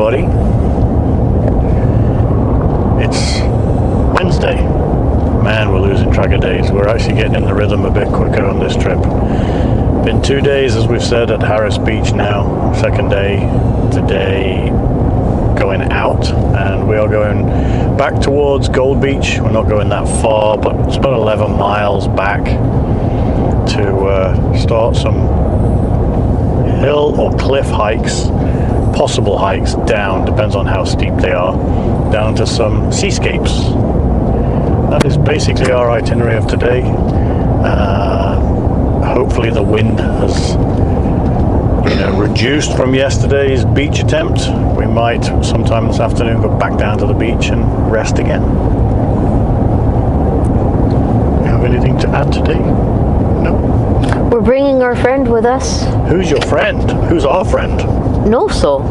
everybody. It's Wednesday. Man, we're losing track of days. We're actually getting in the rhythm a bit quicker on this trip. Been 2 days, as we've said, at Harris Beach now. Second day today, going out, and we are going back towards Gold Beach. We're not going that far, but it's about 11 miles back to start some hill or cliff hikes, possible hikes down, depends on how steep they are, down to some seascapes. That is basically our itinerary of today. Hopefully the wind has reduced from yesterday's beach attempt. We might sometime this afternoon go back down to the beach and rest again. Have anything to add today? No. We're bringing our friend with us. Who's your friend? Who's our friend? Nosal.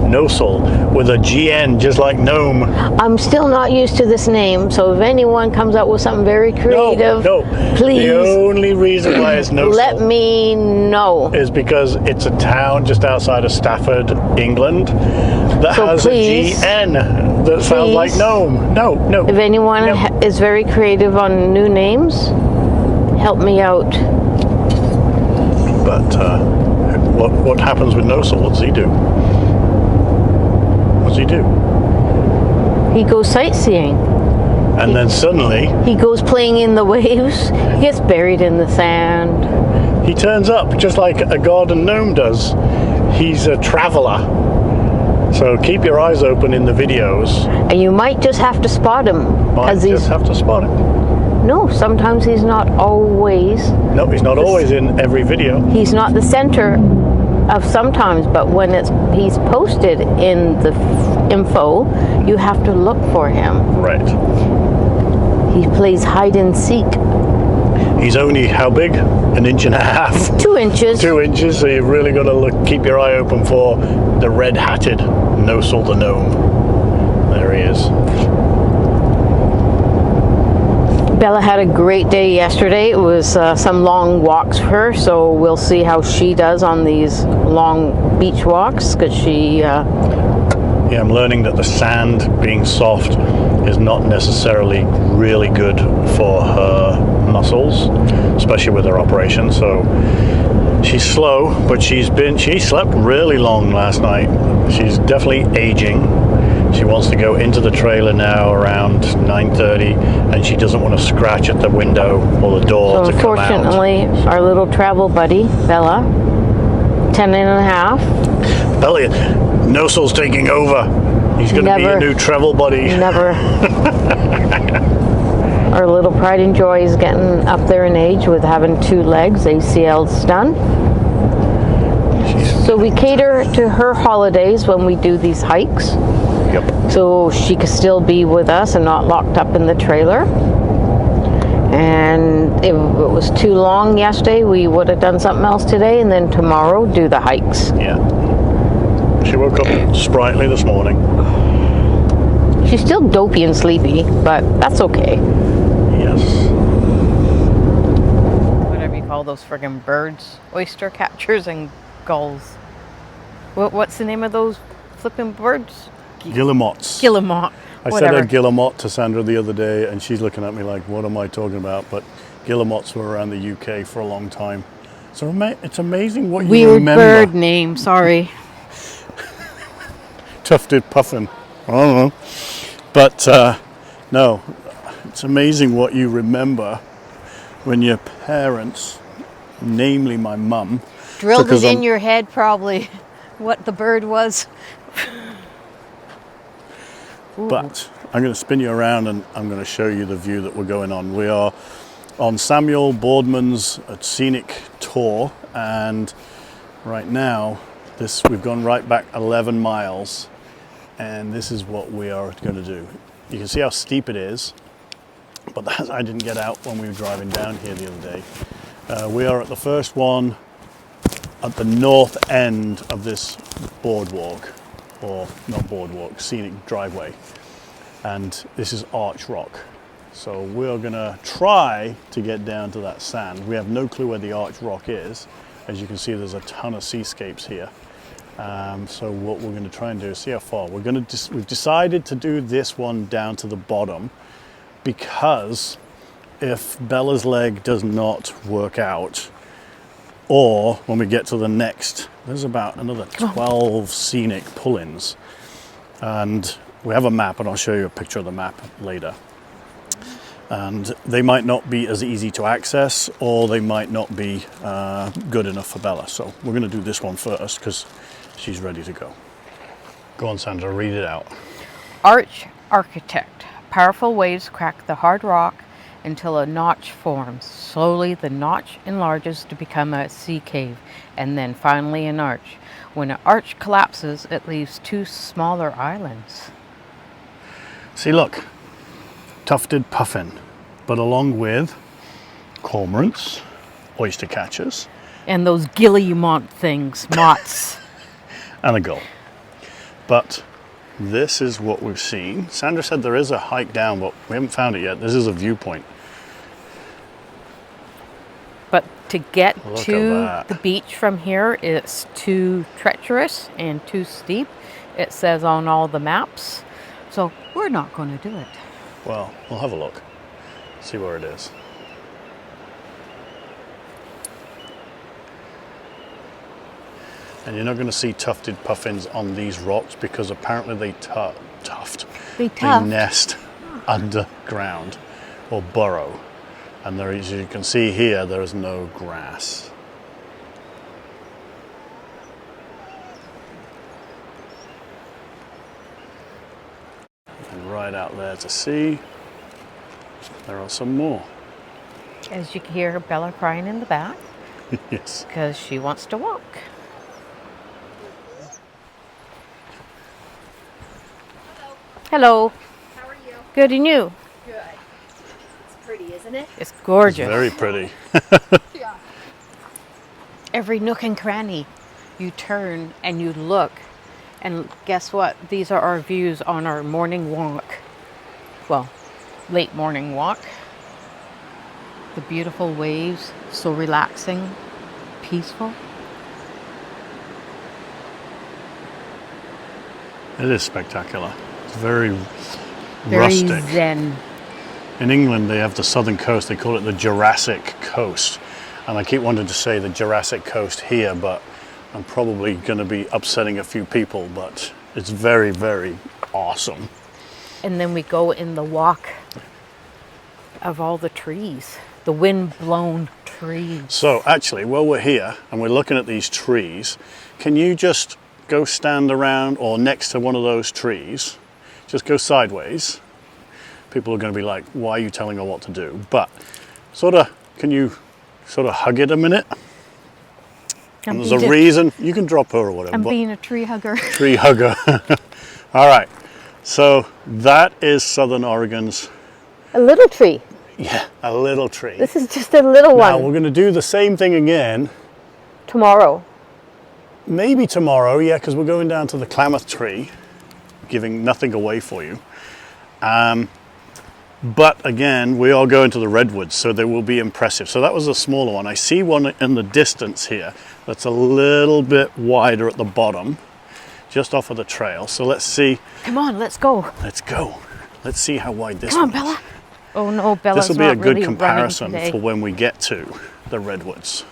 Nosal, with a GN, just like gnome. I'm still not used to this name, so if anyone comes up with something very creative, no. please. The only reason why it's Nosal let me know. is because it's a town just outside of Stafford, England, that has a GN that sounds like gnome. No. If anyone is very creative on new names, help me out. But what happens with Nosal? What does he do? What does he do? He goes sightseeing. And then suddenly he goes playing in the waves. He gets buried in the sand. He turns up just like a garden gnome does. He's a traveler. So keep your eyes open in the videos. And you might just have to spot him. Have to spot him. No, sometimes he's not always. No, he's not always in every video. He's not the center of sometimes, but when he's posted in the info, you have to look for him. Right. He plays hide and seek. He's only how big? 1.5 inches? 2 inches. 2 inches, so you've really got to keep your eye open for the red-hatted Nosal the gnome. There he is. Bella had a great day yesterday. It was some long walks for her, so we'll see how she does on these long beach walks, because she... Yeah, I'm learning that the sand being soft is not necessarily really good for her muscles, especially with her operation. So she's slow, but she slept really long last night. She's definitely aging. She wants to go into the trailer now around 9:30, and she doesn't want to scratch at the window or the door to come out. Unfortunately, our little travel buddy, Bella, 10.5. Bella, Nosal's taking over. He's going to be your new travel buddy. Never. Our little pride and joy is getting up there in age with having 2 legs, ACL's done. So we cater to her holidays when we do these hikes. Yep. So she could still be with us and not locked up in the trailer. And if it was too long yesterday, we would have done something else today, and then tomorrow do the hikes. Yeah. She woke up sprightly this morning. She's still dopey and sleepy, but that's okay. Yes. Whatever you call those friggin' birds, oyster catchers and gulls. What's the name of those flipping birds? Guillemots. Guillemot. I said a guillemot to Sandra the other day, and she's looking at me like, what am I talking about? But guillemots were around the UK for a long time. So it's amazing what you remember. Weird bird name, sorry. Tufted puffin. I don't know. But no, it's amazing what you remember when your parents, namely my mum, drilled it in your head probably what the bird was. But I'm going to spin you around and I'm going to show you the view that we're going on. We are on Samuel Boardman's scenic tour, and right now we've gone right back 11 miles, and this is what we are going to do. You can see how steep it is, but I didn't get out when we were driving down here the other day. We are at the first one at the north end of this boardwalk, or not boardwalk, scenic driveway, and this is arch rock. So we're gonna try to get down to that sand. We have no clue where the arch rock is. As you can see, there's a ton of seascapes here, So what we're going to try and do is see how far. We've decided to do this one down to the bottom because if Bella's leg does not work out, or when we get to the next, there's about another 12 scenic pull-ins. And we have a map, and I'll show you a picture of the map later. And they might not be as easy to access, or they might not be good enough for Bella. So we're going to do this one first because she's ready to go. Go on, Sandra, read it out. Arch architect. Powerful waves crack the hard rock until a notch forms. Slowly the notch enlarges to become a sea cave, and then finally an arch. When an arch collapses, it leaves two smaller islands. See, look, tufted puffin, but along with cormorants, oyster catchers, And those guillemot things, moths. and a gull. But this is what we've seen. Sandra said there is a hike down, but we haven't found it yet. This is a viewpoint. But to get Look to at that. the beach from here, it's too treacherous and too steep. It says on all the maps. So we're not going to do it. Well, we'll have a look, see where it is. And you're not going to see tufted puffins on these rocks because apparently they They They nest underground or burrow. And there, as you can see here, there is no grass. And right out there to sea, there are some more. As you can hear Bella crying in the back Yes. because she wants to walk. Hello. How are you? Good, and you? Good. It's pretty, isn't it? It's gorgeous. Very pretty. Yeah. Every nook and cranny, you turn and you look, and guess what? These are our views on our morning walk. Well, late morning walk. The beautiful waves, so relaxing, peaceful. It is spectacular. It's very Very rustic. zen. In England, they have the southern coast. They call it the Jurassic Coast. And I keep wanting to say the Jurassic Coast here, but I'm probably going to be upsetting a few people, but it's very, very awesome. And then we go in the walk of all the trees, the wind-blown trees. So actually, while we're here and we're looking at these trees, can you just go stand around or next to one of those trees? Just go sideways. People are going to be like, why are you telling her what to do? But can you sort of hug it a minute? And there's a reason. You can drop her or whatever. I'm but being a tree hugger. tree hugger. All right. So that is Southern Oregon's, A little tree. a little tree. This is just a little Now one. we're going to do the same thing again. Tomorrow. Maybe tomorrow, yeah, because we're going down to the Klamath tree, giving nothing away for you. But again, we are going to the redwoods, so they will be impressive. So that was a smaller one. I see one in the distance here that's a little bit wider at the bottom, just off of the trail. So let's see. Come on, let's go. Let's go. Let's see how wide this Come on, one is. Bella. Oh no, Bella's This will be a not good really comparison running for today. when we get to the redwoods.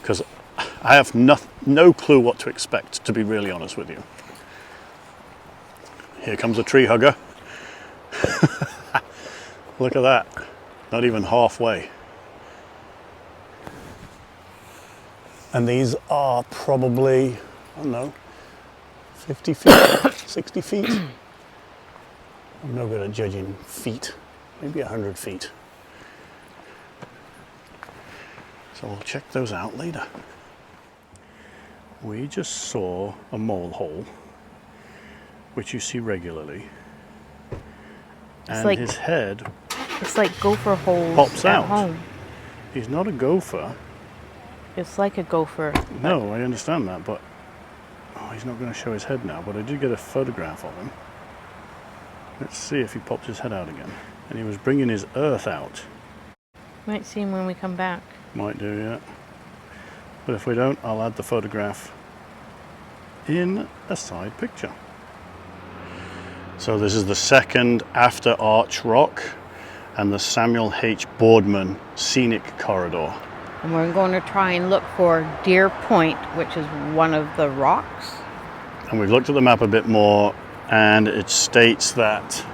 Because I have no clue what to expect, to be really honest with you. Here comes a tree hugger. Look at that. Not even halfway. And these are probably, I don't know, 50 feet, 60 feet. I'm no good at judging feet. Maybe 100 feet. So we'll check those out later. We just saw a mole hole, which you see regularly. And like- his head, It's like gopher holes Pops at out. home. he's not a gopher. It's like a gopher. No, I understand that, but he's not going to show his head now, but I did get a photograph of him. Let's see if he pops his head out again. And he was bringing his earth out. Might see him when we come back. Might do, yeah. But if we don't, I'll add the photograph in a side picture. So this is the second after Arch Rock and the Samuel H Boardman scenic corridor. And we're going to try and look for Deer Point, which is one of the rocks. And we've looked at the map a bit more, and it states that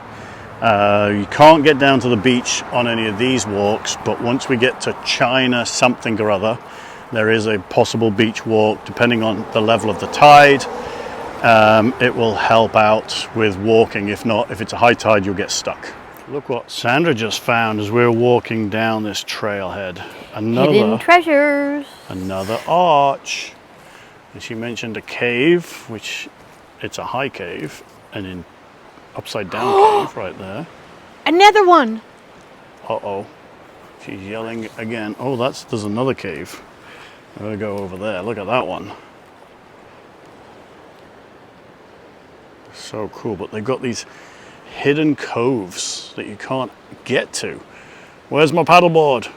you can't get down to the beach on any of these walks, but once we get to China something or other, there is a possible beach walk depending on the level of the tide. It will help out with walking. If not, if it's a high tide, you'll get stuck. Look what Sandra just found as we're walking down this trailhead. Hidden treasures. Another arch. And she mentioned a cave, which it's a high cave, and an upside down cave right there. Another one. Uh-oh. She's yelling again. Oh, there's another cave. I'm gonna go over there. Look at that one. So cool, but they've got these hidden coves that you can't get to. Where's my paddleboard?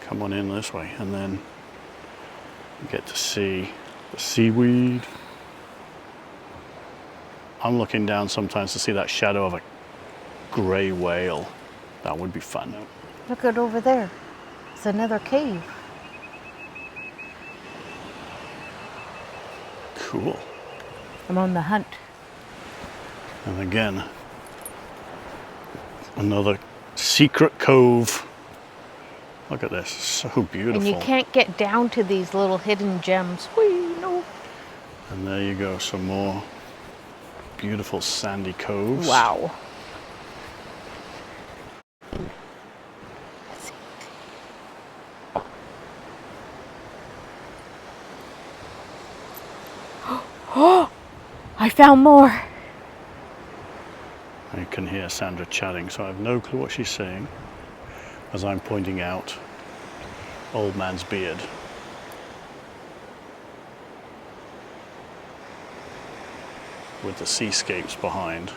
Come on in this way, and then you get to see the seaweed. I'm looking down sometimes to see that shadow of a grey whale. That would be fun. Look at over there. It's another cave. Cool. I'm on the hunt. And again, another secret cove. Look at this, so beautiful. And you can't get down to these little hidden gems. Whee, no. And there you go, some more beautiful sandy coves. Wow. Oh, I found more. I can hear Sandra chatting, so I have no clue what she's saying as I'm pointing out Old Man's Beard. With the seascapes behind.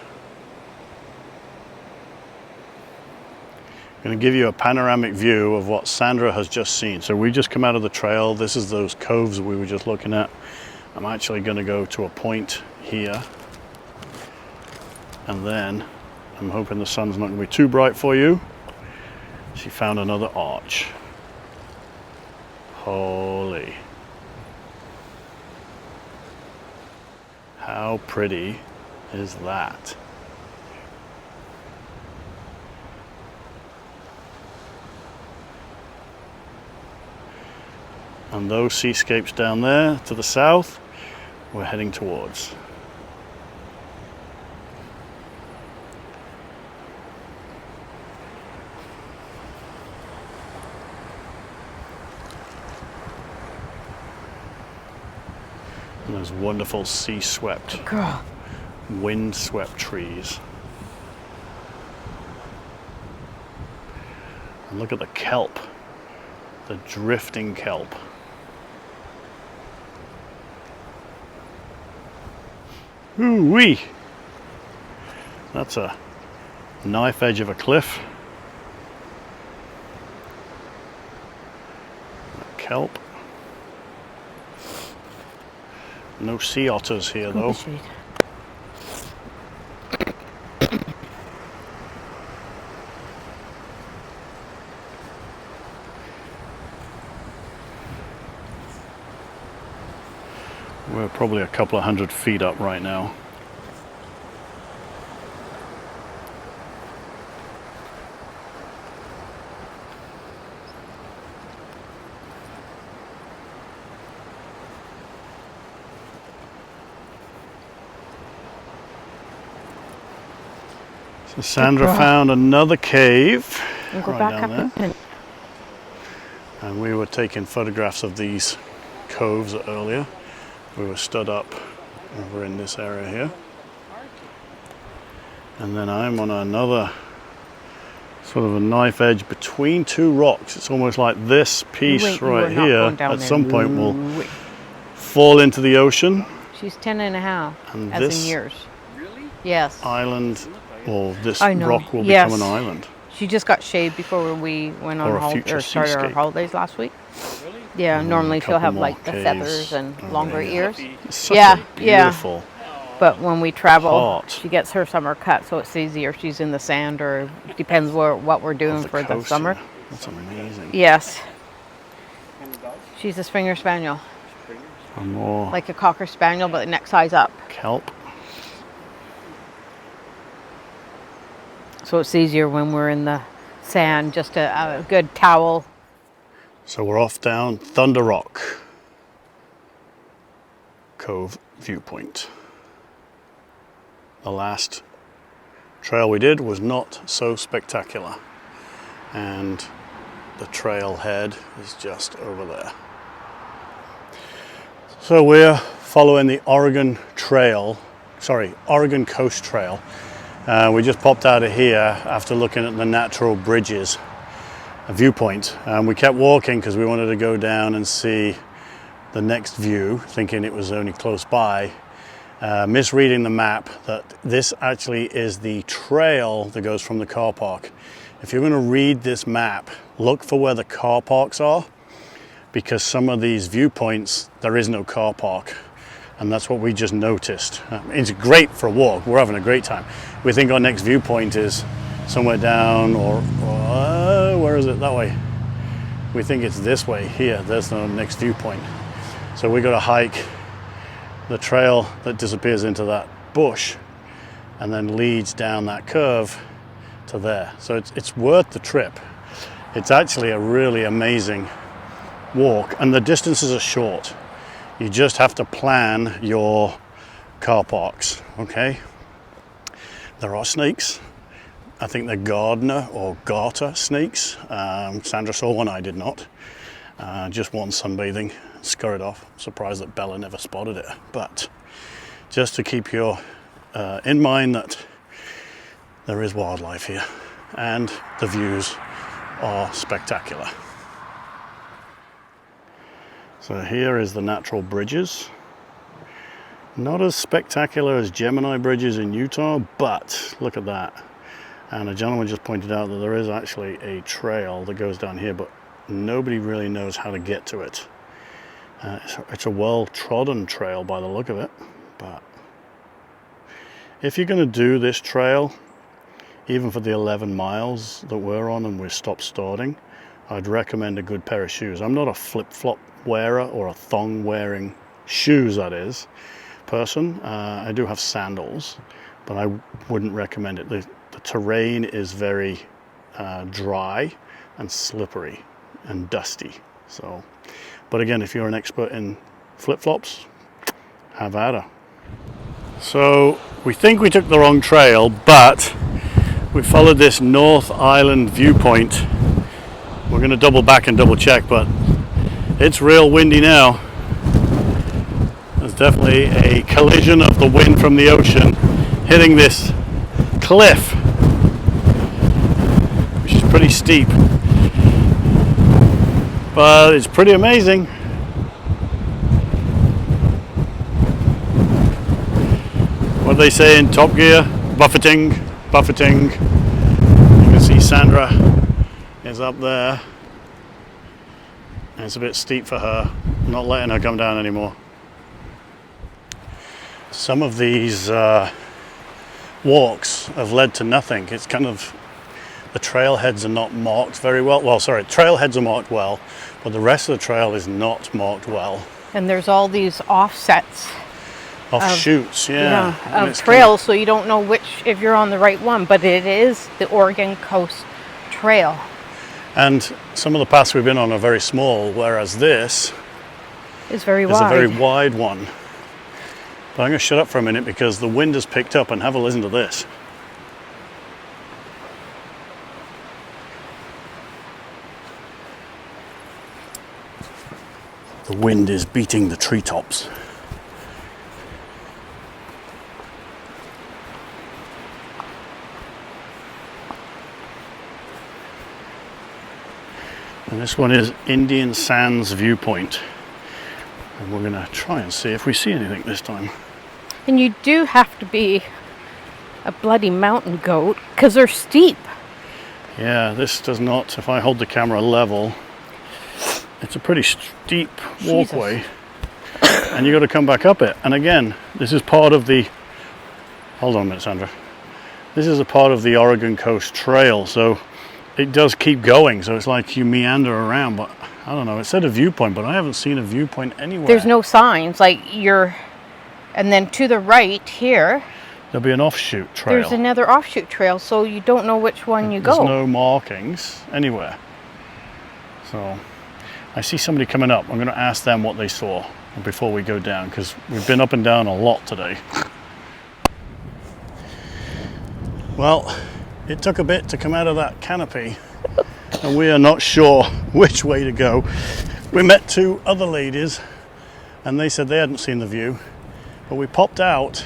I'm going to give you a panoramic view of what Sandra has just seen. So we just come out of the trail. This is those coves that we were just looking at. I'm actually going to go to a point here. And then I'm hoping the sun's not going to be too bright for you. She found another arch. Holy. How pretty is that? And those seascapes down there to the south, we're heading towards. And those wonderful sea-swept, wind-swept trees. And look at the kelp, the drifting kelp. Ooh-wee! That's a knife edge of a cliff. Kelp. No sea otters here though. We're probably a couple of 100 feet up right now. So Sandra found another cave And go right back down up there. And we were taking photographs of these coves earlier. We were stood up over in this area here. And then I'm on another sort of a knife edge between two rocks. It's almost like this piece right here at some point will fall into the ocean. She's 10 and a half, And as this in years. Really? Yes. Island, or this I know. rock will Yes. become an island. She just got shaved before we went Or on a future started our seascape. holidays last week. Yeah, normally she'll couple have more like the caves feathers and over longer here. ears. It's such Yeah, a yeah. beautiful But when we travel, part she gets her summer cut, so it's easier. She's in the sand, or depends what we're doing of the for the coast summer. here. That's amazing. Yes. She's a Springer Spaniel, And more like a Cocker Spaniel, but the next size up. kelp. So it's easier when we're in the sand, just a good towel. So we're off down Thunder Rock Cove viewpoint. The last trail we did was not so spectacular, and the trailhead is just over there. So we're following the Oregon Coast Trail. We just popped out of here after looking at the natural bridges viewpoint. We kept walking because we wanted to go down and see the next view, thinking it was only close by. Misreading the map, that this actually is the trail that goes from the car park. If you're going to read this map, look for where the car parks are, because some of these viewpoints there is no car park, and that's what we just noticed. It's great for a walk, we're having a great time. We think our next viewpoint is somewhere down, or where is it? That way. We think it's this way here. There's the next viewpoint. So we got to hike the trail that disappears into that bush and then leads down that curve to there. So it's worth the trip. It's actually a really amazing walk, and the distances are short. You just have to plan your car parks, okay? There are snakes. I think they're Gardner or Garter snakes. Sandra saw one, I did not. Just one sunbathing, scurried off. Surprised that Bella never spotted it. But just to keep you in mind that there is wildlife here, and the views are spectacular. So here is the natural bridges. Not as spectacular as Gemini bridges in Utah, but look at that. And a gentleman just pointed out that there is actually a trail that goes down here, but nobody really knows how to get to it. It's a well-trodden trail by the look of it, but if you're going to do this trail, even for the 11 miles that we're on and we stopped starting, I'd recommend a good pair of shoes. I'm not a flip-flop wearer or a thong-wearing shoes, that is, person. I do have sandals, but I wouldn't recommend it. The terrain is very dry and slippery and dusty. So, but again, if you're an expert in flip-flops, have at her. So we think we took the wrong trail, but we followed this North Island viewpoint. We're going to double back and double check, but it's real windy now. There's definitely a collision of the wind from the ocean hitting this cliff, which is pretty steep, but it's pretty amazing. What do they say in Top Gear? Buffeting. You can see Sandra is up there. And it's a bit steep for her. I'm not letting her come down anymore. Some of these walks have led to nothing. It's kind of, the trailheads are not marked very well. Well, sorry, trailheads are marked well, but the rest of the trail is not marked well. And there's all these offsets. Offshoots, Of trails, so you don't know if you're on the right one, but it is the Oregon Coast Trail. And some of the paths we've been on are very small, whereas this is very a very wide one. But I'm going to shut up for a minute because the wind has picked up, and have a listen to this. The wind is beating the treetops. And this one is Indian Sands Viewpoint. And we're going to try and see if we see anything this time. And you do have to be a bloody mountain goat because they're steep. Yeah, this does not, if I hold the camera level, it's a pretty steep Jesus. walkway, and you got to come back up it. And again, this is part of the. Hold on a minute, Sandra. This is a part of the Oregon Coast Trail, so it does keep going. So it's like you meander around, but I don't know. It said a viewpoint, but I haven't seen a viewpoint anywhere. There's no signs. Like and then to the right here, There'll be an offshoot trail. there's another offshoot trail, so you don't know which one you There's go. no markings anywhere. So I see somebody coming up. I'm going to ask them what they saw before we go down, because we've been up and down a lot today. Well, it took a bit to come out of that canopy, and we are not sure which way to go. We met two other ladies, and they said they hadn't seen the view, but we popped out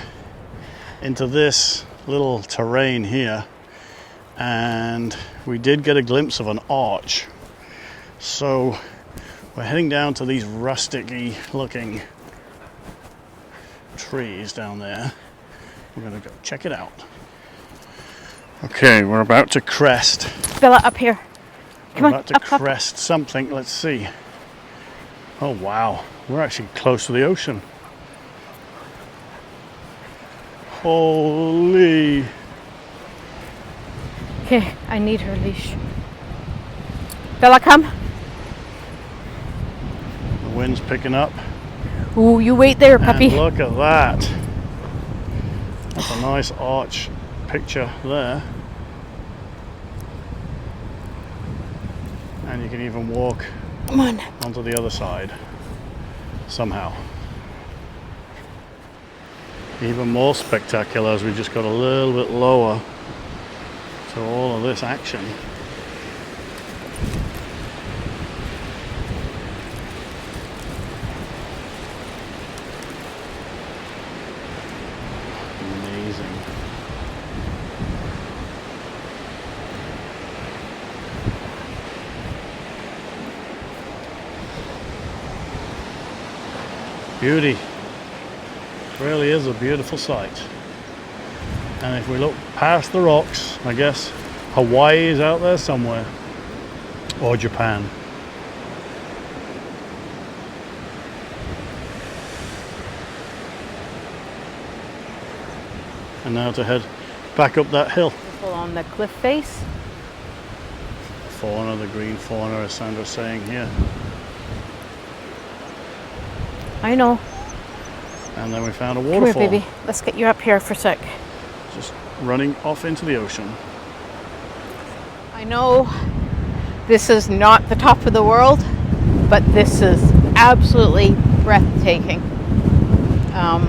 into this little terrain here, and we did get a glimpse of an arch. So we're heading down to these rustic-y looking trees down there. We're going to go check it out. Okay, we're about to crest. Bella, up here. Come We're on, about to up. crest something. Let's see. Oh wow, we're actually close to the ocean. Holy. Okay, I need her leash. Bella, come. The wind's picking up. Ooh, you wait there, puppy. And look at that. That's a nice arch picture there. And you can even walk Come on. onto the other side somehow. Even more spectacular as we just got a little bit lower to all of this action. Amazing. Beauty. Really is a beautiful sight. And if we look past the rocks, I guess Hawaii is out there somewhere, or Japan. And now to head back up that hill. On the cliff face. Fauna, the green fauna, as Sandra's saying here. I know. And then we found a Come waterfall. here, baby. Let's get you up here for a sec. Just running off into the ocean. I know this is not the top of the world, but this is absolutely breathtaking.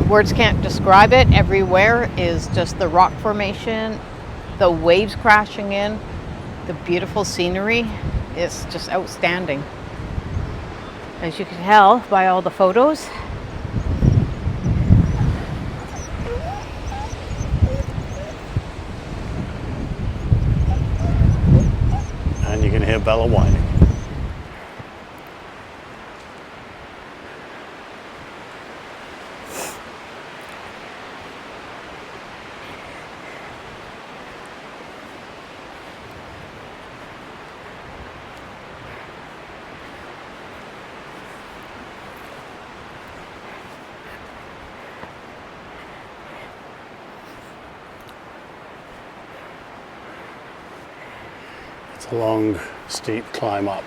Words can't describe it. Everywhere is just the rock formation, the waves crashing in, the beautiful scenery. It's just outstanding. As you can tell by all the photos. And you can hear Bella whining. It's a long, steep climb up,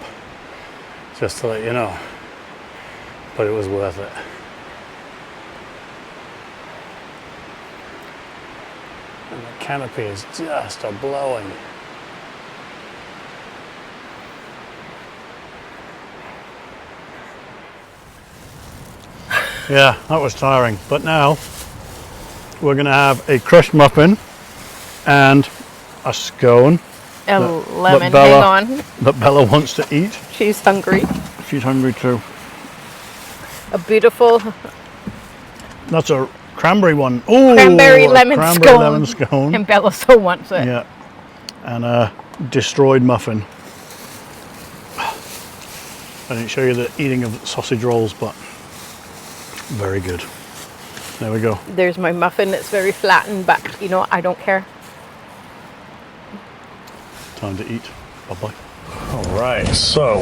just to let you know, but it was worth it. And the canopy is just a-blowing. Yeah, that was tiring, but now we're going to have a crushed muffin and a scone A that lemon, Bella- hang on. that Bella wants to eat. She's hungry. She's hungry too. A beautiful That's a cranberry one. Ooh, cranberry a lemon cranberry scone. lemon scone. And Bella so wants it. Yeah, and a destroyed muffin. I didn't show you the eating of sausage rolls, but very good. There we go. There's my muffin that's very flattened, but you know, I don't care. Time to eat. Bye-bye. All right, so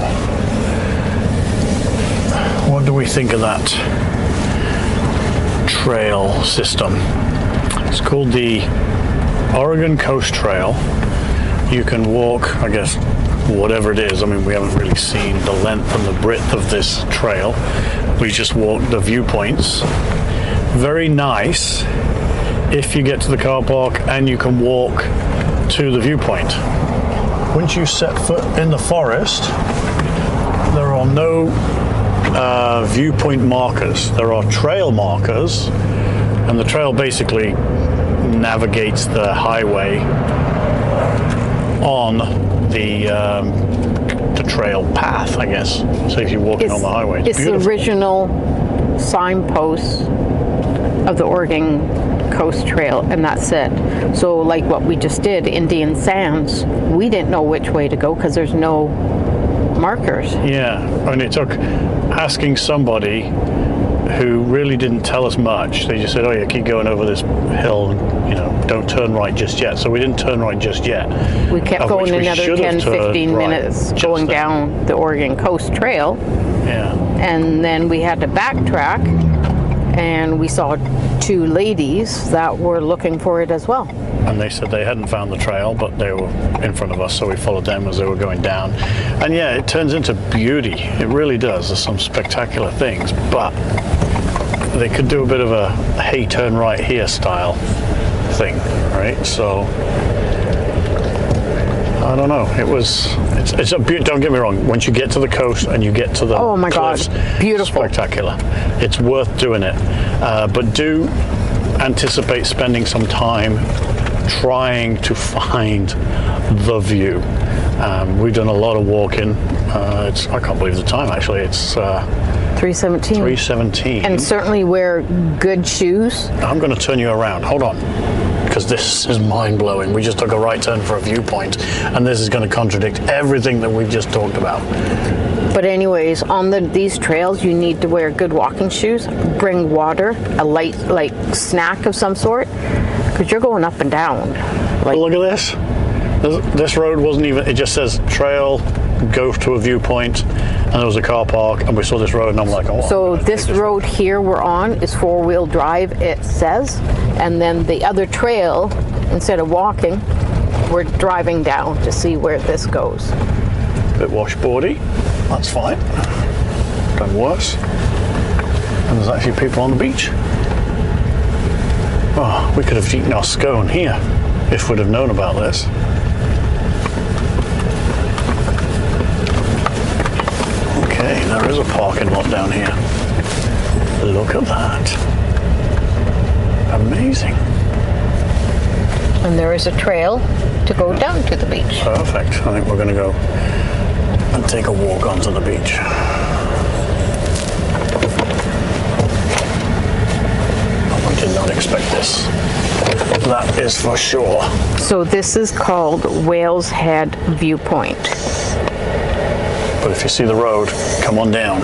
what do we think of that trail system? It's called the Oregon Coast Trail. You can walk, I guess, whatever it is. I mean, we haven't really seen the length and the breadth of this trail. We just walked the viewpoints. Very nice if you get to the car park and you can walk to the viewpoint. Once you set foot in the forest, there are no viewpoint markers. There are trail markers, and the trail basically navigates the highway on the trail path, I guess. So if you're walking on the highway, it's the original signpost of the Oregon Coast Trail, and that's it. So like what we just did, Indian Sands, we didn't know which way to go because there's no markers. Yeah, and it took asking somebody who really didn't tell us much. They just said, oh yeah, keep going over this hill, you know, don't turn right just yet. So we didn't turn right just yet. We kept going another 10, 15 minutes going down the Oregon Coast Trail. Yeah. And then we had to backtrack, and we saw two ladies that were looking for it as well. And they said they hadn't found the trail, but they were in front of us, so we followed them as they were going down. And yeah, it turns into beauty. It really does. There's some spectacular things, but they could do a bit of a hey, turn right here style thing, right? So I don't know. It's a don't get me wrong. Once you get to the coast and you get to the oh my cliffs, God, beautiful, spectacular. It's worth doing it, but do anticipate spending some time trying to find the view. We've done a lot of walking. I can't believe the time actually. It's 3:17. 3:17. And certainly wear good shoes. I'm going to turn you around. Hold on. Because this is mind-blowing. We just took a right turn for a viewpoint, and this is going to contradict everything that we've just talked about. But anyways, on these trails, you need to wear good walking shoes. Bring water, a light snack of some sort, because you're going up and down. But look at this. This road wasn't even. It just says trail, go to a viewpoint, and there was a car park, and we saw this road, and I'm like, oh. So this road here we're on is 4-wheel drive, it says, and then the other trail, instead of walking, we're driving down to see where this goes. Bit washboardy, that's fine. Done worse. And there's actually people on the beach. Oh, we could have eaten our scone here if we'd have known about this. Okay, there is a parking lot down here. Look at that. Amazing. And there is a trail to go down to the beach. Perfect. I think we're going to go and take a walk onto the beach. I did not expect this. That is for sure. So this is called Whale's Head Viewpoint. But if you see the road, come on down.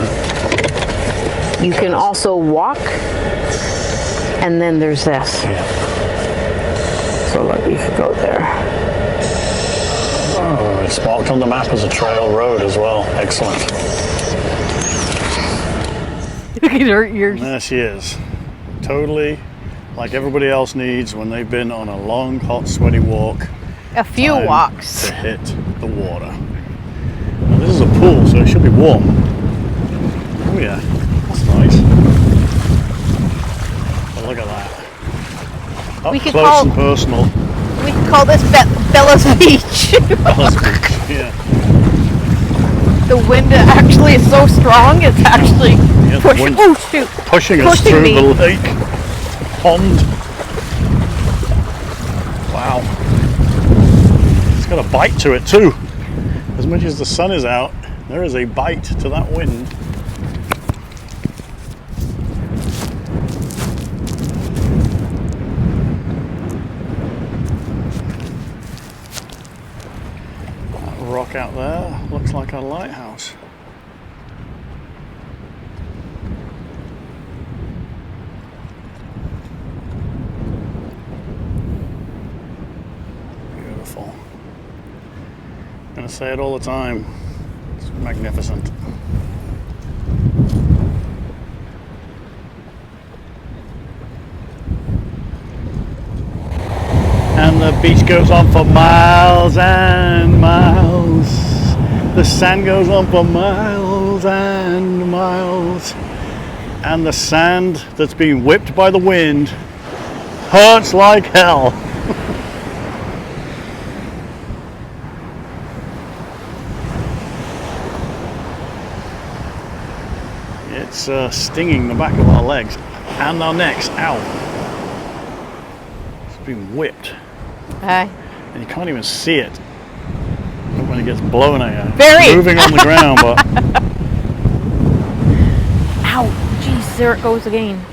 You can also walk, and then there's this. Yeah. So look, you could go there. Oh, it's marked on the map as a trail road as well. Excellent. There she is. Totally like everybody else needs when they've been on a long, hot, sweaty walk. A few Time walks. to hit the water. Now, this is a pool, so it should be warm. Oh yeah, that's nice. But look at that. Up We could close call- and personal. We can call this Bella's Beach. Bella's Beach, yeah. The wind actually is so strong, it's actually Yeah, the pushing. wind- Oh shoot! Pushing us Pushing through me. the lake pond. Wow. It's got a bite to it too. As much as the sun is out, there is a bite to that wind. That rock out there looks like a lighthouse. Beautiful. I'm gonna say it all the time. It's magnificent. And the beach goes on for miles and miles. The sand goes on for miles and miles. And the sand that's been whipped by the wind hurts like hell. It's stinging the back of our legs and our necks. Ow. It's been whipped. Aye. And you can't even see it when it gets blown at you. Very. It's moving on the ground, but Ow. Jeez, there it goes again.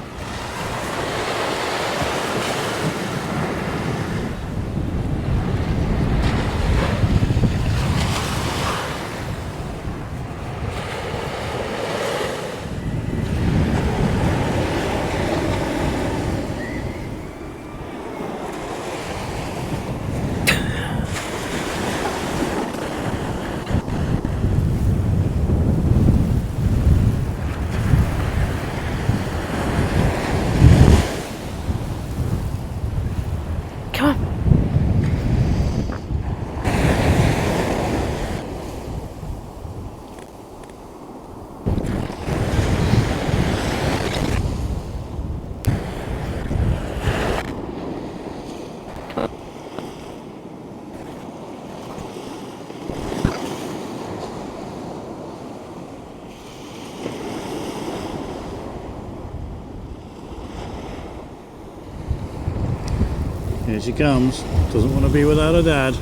Come on. here she comes. Doesn't want to be without her dad.